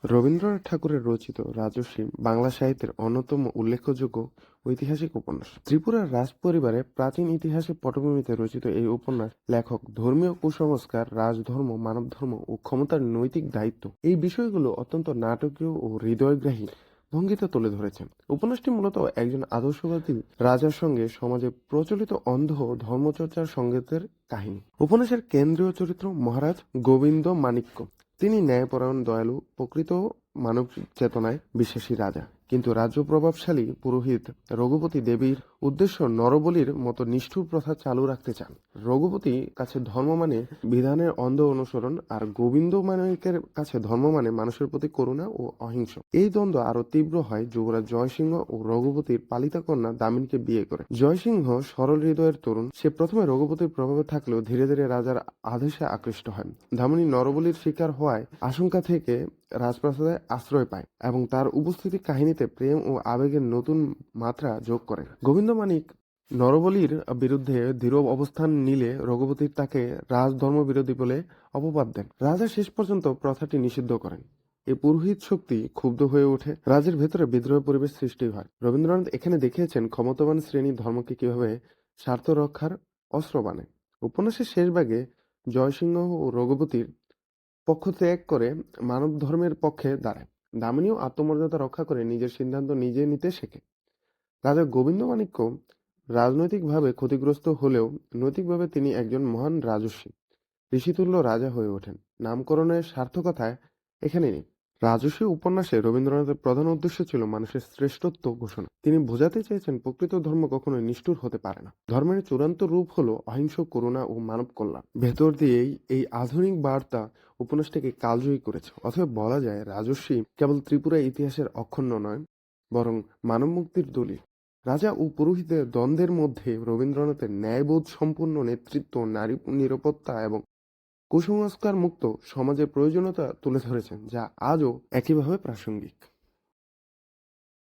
রবীন্দ্রনাথ ঠাকুরের রচিত রাজর্ষি বাংলা সাহিত্যের অন্যতম উল্লেখযোগ্য ঐতিহাসিক উপন্যাস। ত্রিপুরার রাজ পরিবারের প্রাচীন ইতিহাসের পটভূমিতে রচিত এই উপন্যাস লেখক ধর্মীয় কুসংস্কার, রাজধর্ম, মানবধর্ম ও ক্ষমতার নৈতিক দায়িত্ব এই বিষয়গুলো অত্যন্ত নাটকীয় ও হৃদয়গ্রাহী ভঙ্গিতে তুলে ধরেছেন। উপন্যাসটি মূলত একজন আদর্শবাদী রাজার সঙ্গে সমাজে প্রচলিত অন্ধ ধর্মচর্চার সংগীতের কাহিনী। উপন্যাসের কেন্দ্রীয় চরিত্র মহারাজ গোবিন্দ মাণিক্য। তিনি ন্যায়পরায়ণ, দয়ালু, প্রকৃত মানব চেতনায় বিশ্বাসী রাজা। কিন্তু রাজ্য প্রভাবশালী পুরোহিত রঘুপতি দেবীর উদ্দেশ্য নরবলির মতো নিষ্ঠুর প্রথা চালু রাখতে চান। রঘুপতি কাছে ধর্ম মানে বিধানের অন্ধ অনুসরণ, আর গোবিন্দ মাণিকের কাছে ধর্ম মানে মানুষের প্রতি করুণা ও অহিংস। এই দ্বন্দ্ব আরো তীব্র হয় যুবরাজ জয়সিংহ ও রঘুপতির পালিতা কন্যা দামিনীকে বিয়ে করে। জয়সিংহ সরল হৃদয়ের তরুণ। সে প্রথমে রঘুপতির প্রভাবে থাকলেও ধীরে ধীরে রাজার আদেশে আকৃষ্ট হয়। দামিনী নরবলির শিকার হওয়ায় আশঙ্কা থেকে রাজপ্রাসাদে আশ্রয় পায় এবং তার উপস্থিতি কাহিনীতে প্রেম ও আবেগের নতুন মাত্রা যোগ করে। গোবিন্দ মাণিক নরবলির বিরুদ্ধে দৃঢ় অবস্থান নিলে রঘুপতি তাকে রাজধর্ম বিরোধী বলে অপবাদ দেন। রাজা শেষ পর্যন্ত প্রথাটি নিষিদ্ধ করেন। এই পুরোহিত শক্তি ক্ষুব্ধ হয়ে ওঠে, রাজের ভেতরে বিদ্রোহ পরিবেশ সৃষ্টি হয়। রবীন্দ্রনাথ এখানে দেখিয়েছেন ক্ষমতাবান শ্রেণী ধর্মকে কিভাবে স্বার্থ রক্ষার অস্ত্র বানায়। উপন্যাসের শেষ ভাগে জয়সিংহ ও রঘুপতির পক্ষ ত্যাগ করে মানব ধর্মের পক্ষে দাঁড়ায়। দামিনীও আত্মমর্যাদা রক্ষা করে নিজের সিদ্ধান্ত নিজে নিতে শেখে। রাজা গোবিন্দমাণিক্য রাজনৈতিকভাবে ক্ষতিগ্রস্ত হলেও নৈতিকভাবে তিনি একজন মহান রাজর্ষি, ঋষিতুল্য রাজা হয়ে ওঠেন। নামকরণের সার্থকতায় এখানে নেই। রাজস্বী উপন্যাসে রবীন্দ্রনাথের প্রধান উদ্দেশ্য ছিল মানুষের শ্রেষ্ঠত্ব ঘোষণা। তিনি বোঝাতে চেয়েছেন প্রকৃত ধর্ম কখনোই নিষ্ঠুর হতে পারে না। ধর্মের চূড়ান্ত রূপ হলো অহিংস, করুণা ও মানব কল্যাণ। ভেতর দিয়েই এই আধুনিক বার্তা উপন্যাসটিকে কালজয়ী করেছে। অথবা বলা যায় রাজস্বী কেবল ত্রিপুরা ইতিহাসের অক্ষুণ্ণ নয়, বরং মানব মুক্তির দলিল। রাজা ও পুরোহিতের দ্বন্দ্বের মধ্যে রবীন্দ্রনাথের ন্যায়বোধ সম্পূর্ণ নেতৃত্ব, নারী নিরাপত্তা এবং কুসংস্কার মুক্ত সমাজের প্রয়োজনীয়তা তুলে ধরেছেন, যা আজও একইভাবে প্রাসঙ্গিক।